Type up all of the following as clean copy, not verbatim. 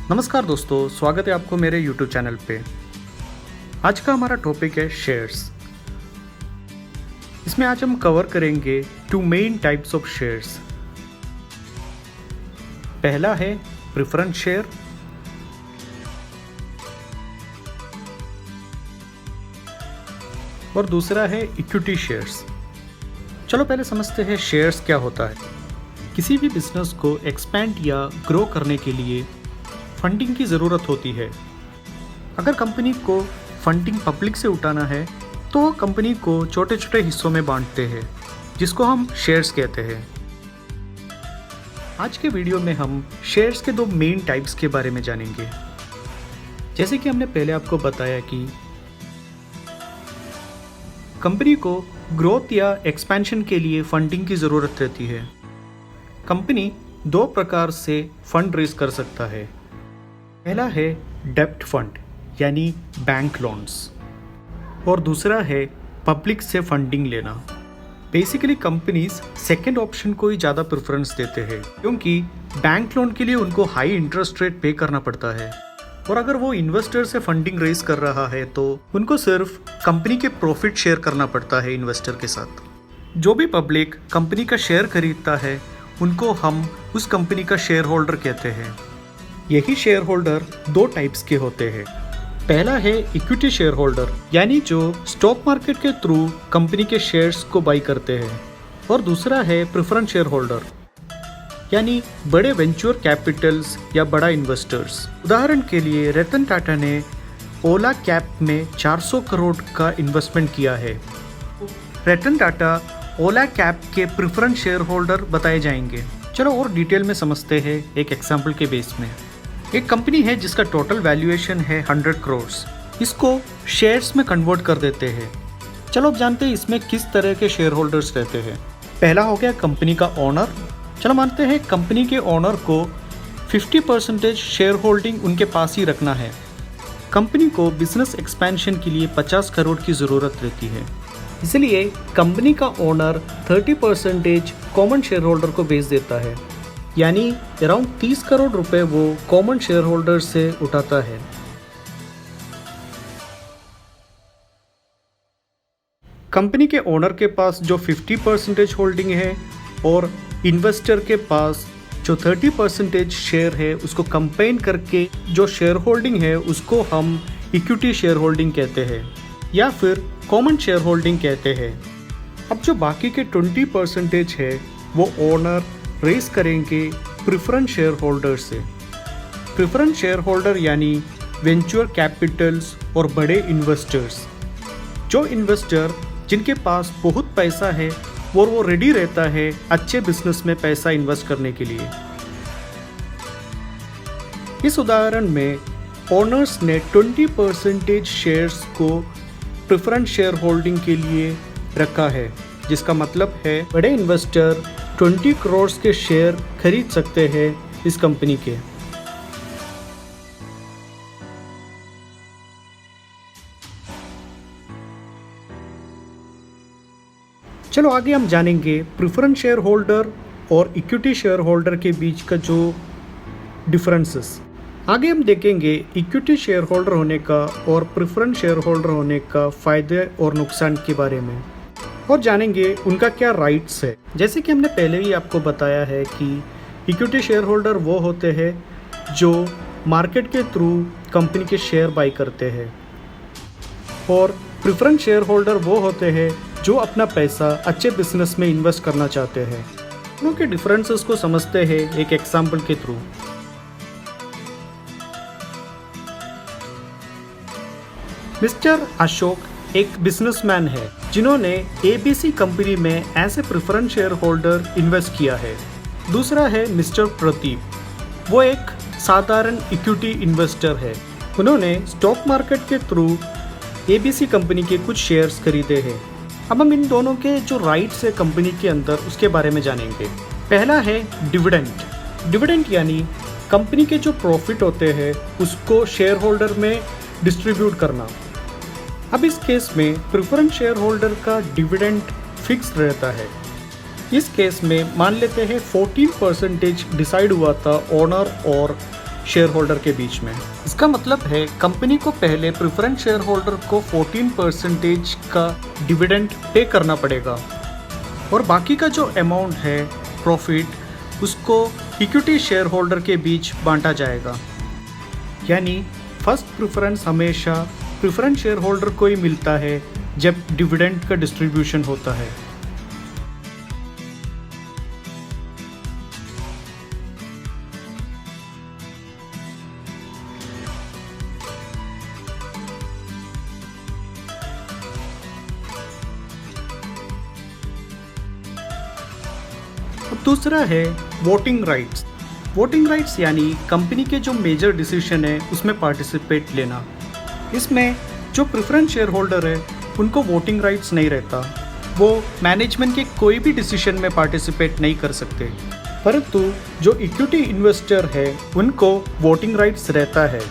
नमस्कार दोस्तों, स्वागत है आपको मेरे YouTube चैनल पे। आज का हमारा टॉपिक है शेयर्स। इसमें आज हम कवर करेंगे 2 मेन टाइप्स ऑफ शेयर्स। पहला है प्रेफरेंस शेयर और दूसरा है इक्विटी शेयर्स। चलो पहले समझते हैं शेयर्स क्या होता है। किसी भी बिजनेस को एक्सपेंड या ग्रो करने के लिए फंडिंग की ज़रूरत होती है। अगर कंपनी को फंडिंग पब्लिक से उठाना है तो कंपनी को छोटे छोटे हिस्सों में बांटते हैं, जिसको हम शेयर्स कहते हैं। आज के वीडियो में हम शेयर्स के 2 मेन टाइप्स के बारे में जानेंगे। जैसे कि हमने पहले आपको बताया कि कंपनी को ग्रोथ या एक्सपेंशन के लिए फंडिंग की ज़रूरत रहती है। कंपनी 2 प्रकार से फंड रेज कर सकता है। पहला है डेब्ट फंड यानी बैंक लोन्स और दूसरा है पब्लिक से फंडिंग लेना। बेसिकली कंपनीज सेकंड ऑप्शन को ही ज़्यादा प्रेफरेंस देते हैं, क्योंकि बैंक लोन के लिए उनको हाई इंटरेस्ट रेट पे करना पड़ता है और अगर वो इन्वेस्टर से फंडिंग रेज कर रहा है तो उनको सिर्फ कंपनी के प्रॉफिट शेयर करना पड़ता है इन्वेस्टर के साथ। जो भी पब्लिक कंपनी का शेयर खरीदता है उनको हम उस कंपनी का शेयर होल्डर कहते हैं। यही शेयर होल्डर 2 टाइप्स के होते हैं। पहला है इक्विटी शेयर होल्डर, यानी जो स्टॉक मार्केट के थ्रू कंपनी के शेयर्स को बाई करते हैं, और दूसरा है प्रेफरेंस शेयर होल्डर, यानी बड़े वेंचर कैपिटल्स या बड़ा इन्वेस्टर्स। उदाहरण के लिए रतन टाटा ने ओला कैप में 400 करोड़ का इन्वेस्टमेंट किया है। रतन टाटा ओला कैप के प्रेफरेंस शेयर होल्डर बताए जाएंगे। चलो और डिटेल में समझते हैं एक एग्जाम्पल के बेस में। एक कंपनी है जिसका टोटल वैल्यूएशन है 100 करोड़। इसको शेयर्स में कन्वर्ट कर देते हैं। चलो अब जानते हैं इसमें किस तरह के शेयर होल्डर्स रहते हैं। पहला हो गया कंपनी का ओनर। चलो मानते हैं कंपनी के ओनर को 50% शेयर होल्डिंग उनके पास ही रखना है। कंपनी को बिजनेस एक्सपेंशन के लिए 50 करोड़ की ज़रूरत रहती है, इसलिए कंपनी का ओनर 30% कॉमन शेयर होल्डर को बेच देता है, यानी अराउंड 30 करोड़ रुपए वो कॉमन शेयर होल्डर से उठाता है। कंपनी के ओनर के पास जो 50% होल्डिंग है और इन्वेस्टर के पास जो 30% शेयर है, उसको कंबाइन करके जो शेयर होल्डिंग है उसको हम इक्विटी शेयर होल्डिंग कहते हैं या फिर कॉमन शेयर होल्डिंग कहते हैं। अब जो बाकी के 20% है वो ओनर रेज करेंगे प्रेफरेंस शेयर होल्डर से। प्रेफरेंस शेयर होल्डर यानी वेंचर कैपिटल्स और बड़े इन्वेस्टर्स। जो इन्वेस्टर जिनके पास बहुत पैसा है और वो रेडी रहता है अच्छे बिजनेस में पैसा इन्वेस्ट करने के लिए। इस उदाहरण में ओनर्स ने 20% शेयर्स को प्रेफरेंस शेयर होल्डिंग के लिए रखा है, जिसका मतलब है बड़े इन्वेस्टर 20 करोड़ के शेयर खरीद सकते हैं इस कंपनी के। चलो आगे हम जानेंगे प्रेफरेंस शेयर होल्डर और इक्विटी शेयर होल्डर के बीच का जो डिफरेंसेस। आगे हम देखेंगे इक्विटी शेयर होल्डर होने का और प्रेफरेंस शेयर होल्डर होने का फ़ायदे और नुकसान के बारे में, और जानेंगे उनका क्या राइट्स है। जैसे कि हमने पहले ही आपको बताया है कि इक्विटी शेयर होल्डर वो होते हैं जो मार्केट के थ्रू कंपनी के शेयर बाई करते हैं, और प्रेफरेंस शेयर होल्डर वो होते हैं जो अपना पैसा अच्छे बिजनेस में इन्वेस्ट करना चाहते हैं। दोनों के डिफरेंसेस को समझते हैं एक एग्जाम्पल के थ्रू। मिस्टर अशोक एक बिजनेसमैन है जिन्होंने एबीसी कंपनी में as a preference share holder invest किया है। दूसरा है मिस्टर प्रदीप, वो एक साधारण इक्विटी इन्वेस्टर है। उन्होंने स्टॉक मार्केट के थ्रू एबीसी कंपनी के कुछ शेयर्स खरीदे हैं। अब हम इन दोनों के जो राइट्स है कंपनी के अंदर उसके बारे में जानेंगे। पहला है डिविडेंड। डिविडेंड यानी कंपनी के जो प्रॉफिट होते हैं उसको शेयर होल्डर में डिस्ट्रीब्यूट करना। अब इस केस में प्रेफरेंस शेयर होल्डर का डिविडेंड फिक्स रहता है। इस केस में मान लेते हैं 14% डिसाइड हुआ था ओनर और शेयर होल्डर के बीच में। इसका मतलब है कंपनी को पहले प्रेफरेंस शेयर होल्डर को 14% का डिविडेंड पे करना पड़ेगा और बाकी का जो अमाउंट है प्रॉफिट उसको इक्विटी शेयर होल्डर के बीच बांटा जाएगा। यानी फर्स्ट प्रेफरेंस हमेशा प्रेफरेंस शेयर होल्डर को ही मिलता है जब डिविडेंड का डिस्ट्रीब्यूशन होता है। दूसरा है वोटिंग राइट्स। वोटिंग राइट्स यानी कंपनी के जो मेजर डिसीजन है उसमें पार्टिसिपेट लेना। इसमें जो प्रेफरेंस शेयर होल्डर है उनको वोटिंग राइट्स नहीं रहता, वो मैनेजमेंट के कोई भी डिसीजन में पार्टिसिपेट नहीं कर सकते, परंतु जो इक्विटी इन्वेस्टर है उनको वोटिंग राइट्स रहता है।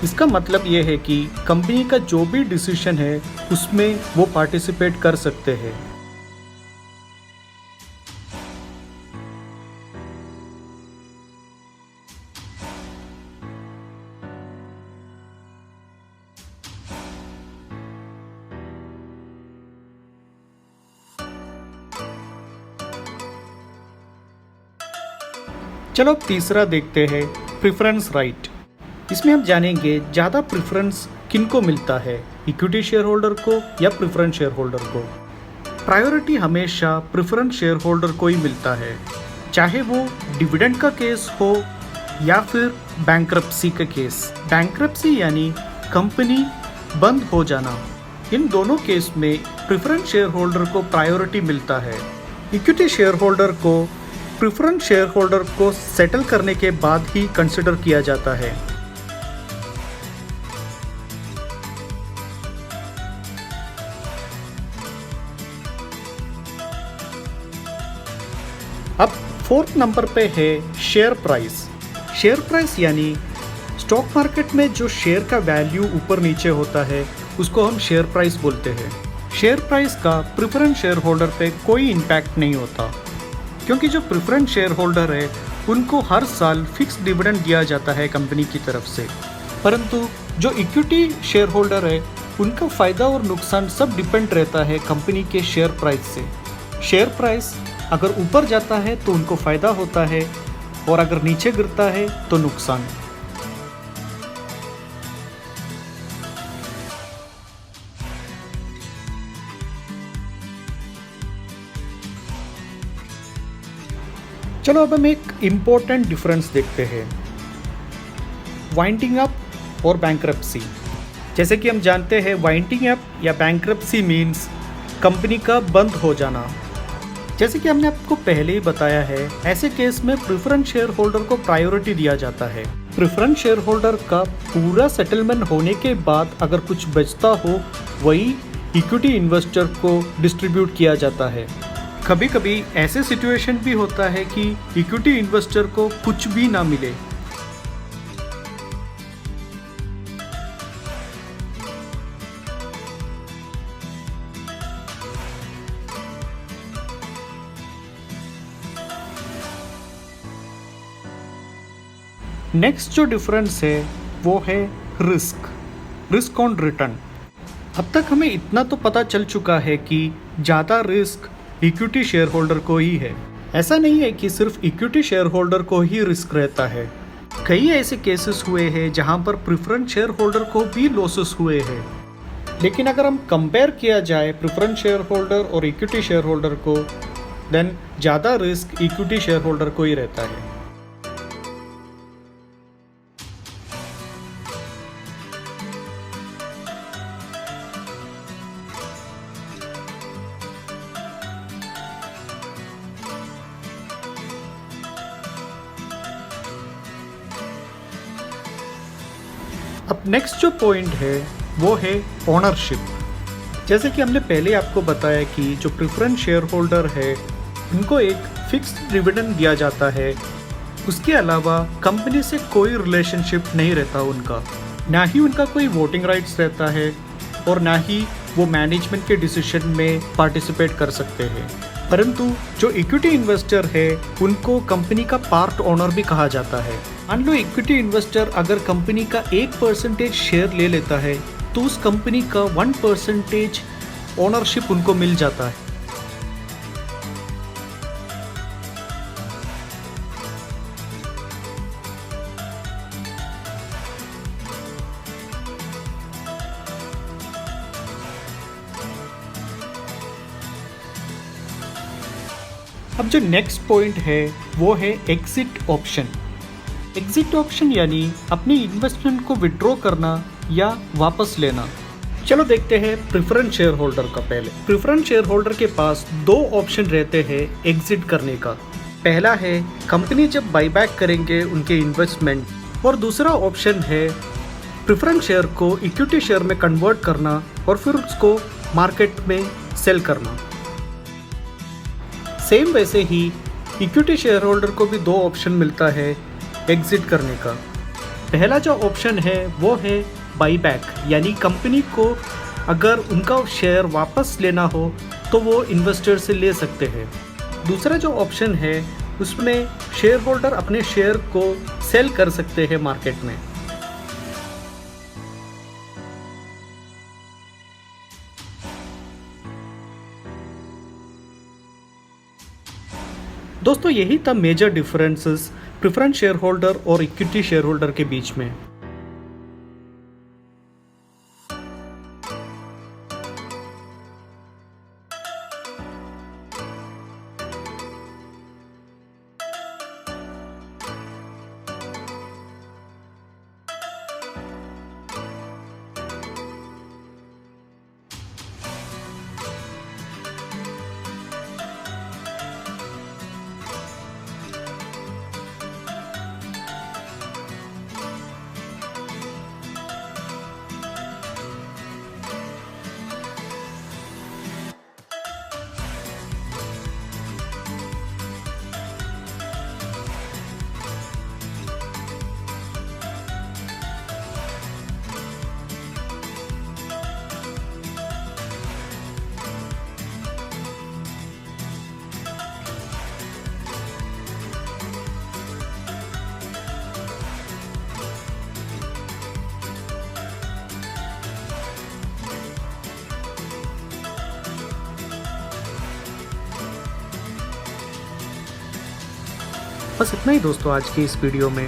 इसका मतलब ये है कि कंपनी का जो भी डिसीजन है उसमें वो पार्टिसिपेट कर सकते हैं। चलो अब तीसरा देखते हैं प्रेफरेंस राइट। इसमें हम जानेंगे ज़्यादा प्रेफरेंस किनको मिलता है, इक्विटी शेयर होल्डर को या प्रेफरेंस शेयर होल्डर को। प्रायोरिटी हमेशा प्रेफरेंस शेयर होल्डर को ही मिलता है, चाहे वो डिविडेंड का केस हो या फिर बैंक्रप्सी का केस। बैंक्रप्सी यानी कंपनी बंद हो जाना, इन दोनों केस में प्रेफरेंस शेयर होल्डर को प्रायोरिटी मिलता है। इक्विटी शेयर होल्डर को प्रेफरेंस शेयर होल्डर को सेटल करने के बाद ही कंसिडर किया जाता है। अब फोर्थ नंबर पे है शेयर प्राइस। शेयर प्राइस यानी स्टॉक मार्केट में जो शेयर का वैल्यू ऊपर नीचे होता है उसको हम शेयर प्राइस बोलते हैं। शेयर प्राइस का प्रेफरेंस शेयर होल्डर पे कोई इम्पैक्ट नहीं होता, क्योंकि जो प्रेफरेंस शेयर होल्डर है उनको हर साल फिक्स डिविडेंड दिया जाता है कंपनी की तरफ से। परंतु जो इक्विटी शेयर होल्डर है उनका फ़ायदा और नुकसान सब डिपेंड रहता है कंपनी के शेयर प्राइस से। शेयर प्राइस अगर ऊपर जाता है तो उनको फ़ायदा होता है और अगर नीचे गिरता है तो नुकसान। चलो अब हम एक इम्पोर्टेंट डिफरेंस देखते हैं, वाइंडिंग अप और बैंक्रप्सी। जैसे कि हम जानते हैं वाइंडिंग अप या बैंक्रप्सी मीन्स कंपनी का बंद हो जाना। जैसे कि हमने आपको पहले ही बताया है, ऐसे केस में प्रेफरेंस शेयर होल्डर को प्रायोरिटी दिया जाता है। प्रेफरेंस शेयर होल्डर का पूरा सेटलमेंट होने के बाद अगर कुछ बचता हो वही इक्विटी इन्वेस्टर को डिस्ट्रीब्यूट किया जाता है। कभी कभी ऐसे सिचुएशन भी होता है कि इक्विटी इन्वेस्टर को कुछ भी ना मिले। नेक्स्ट जो डिफरेंस है वो है रिस्क ऑन रिटर्न। अब तक हमें इतना तो पता चल चुका है कि ज़्यादा रिस्क इक्विटी शेयर होल्डर को ही है। ऐसा नहीं है कि सिर्फ इक्विटी शेयर होल्डर को ही रिस्क रहता है, कई ऐसे केसेस हुए हैं जहां पर प्रेफरेंस शेयर होल्डर को भी लॉसेस हुए हैं। लेकिन अगर हम कंपेयर किया जाए प्रेफरेंस शेयर होल्डर और इक्विटी शेयर होल्डर को, देन ज़्यादा रिस्क इक्विटी शेयर होल्डर को ही रहता है। अब नेक्स्ट जो पॉइंट है वो है ओनरशिप। जैसे कि हमने पहले आपको बताया कि जो प्रेफरेंस शेयर होल्डर है उनको एक फिक्स्ड डिविडेंड दिया जाता है, उसके अलावा कंपनी से कोई रिलेशनशिप नहीं रहता उनका, ना ही उनका कोई वोटिंग राइट्स रहता है और ना ही वो मैनेजमेंट के डिसीजन में पार्टिसिपेट कर सकते हैं। परंतु जो इक्विटी इन्वेस्टर है उनको कंपनी का पार्ट ओनर भी कहा जाता है। मान लो इक्विटी इन्वेस्टर अगर कंपनी का 1% शेयर ले लेता है तो उस कंपनी का 1% ओनरशिप उनको मिल जाता है। अब जो नेक्स्ट पॉइंट है वो है एग्जिट ऑप्शन। एग्जिट ऑप्शन यानी अपनी इन्वेस्टमेंट को विड्रॉ करना या वापस लेना। चलो देखते हैं प्रेफरेंस शेयर होल्डर का। पहले प्रेफरेंस शेयर होल्डर के पास 2 ऑप्शन रहते हैं एग्जिट करने का। पहला है कंपनी जब बाईबैक करेंगे उनके इन्वेस्टमेंट, और दूसरा ऑप्शन है प्रेफरेंस शेयर को इक्विटी शेयर में कन्वर्ट करना और फिर उसको मार्केट में सेल करना। सेम वैसे ही इक्विटी शेयर होल्डर को भी 2 ऑप्शन मिलता है एग्जिट करने का। पहला जो ऑप्शन है वो है बाईबैक, यानी कंपनी को अगर उनका शेयर वापस लेना हो तो वो इन्वेस्टर से ले सकते हैं। दूसरा जो ऑप्शन है उसमें शेयर होल्डर अपने शेयर को सेल कर सकते हैं मार्केट में। दोस्तों यही था major differences preference share holder और इक्विटी शेयर होल्डर के बीच में। बस इतना ही दोस्तों आज की इस वीडियो में।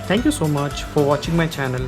Thank you so much for watching my channel.